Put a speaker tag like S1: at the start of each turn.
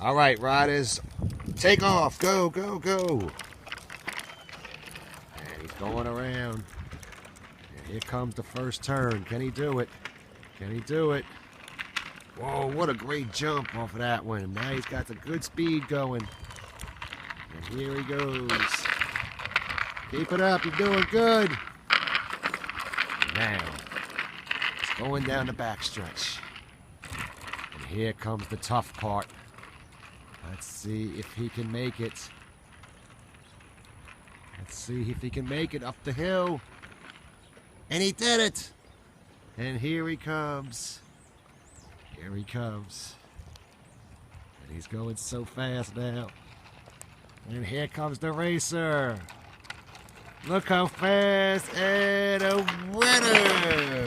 S1: All right, riders, take off. Go, go, go. And he's going around. And here comes the first turn. Can he do it? Can he do it? Whoa, what a great jump off of that one. Now he's got the good speed going. And here he goes. Keep it up. You're doing good. Now, he's going down the backstretch. And here comes the tough part. Let's see if he can make it. Let's see if he can make it up the hill. And he did it. And here he comes. Here he comes. And he's going so fast now. And here comes the racer. Look how fast, and a winner!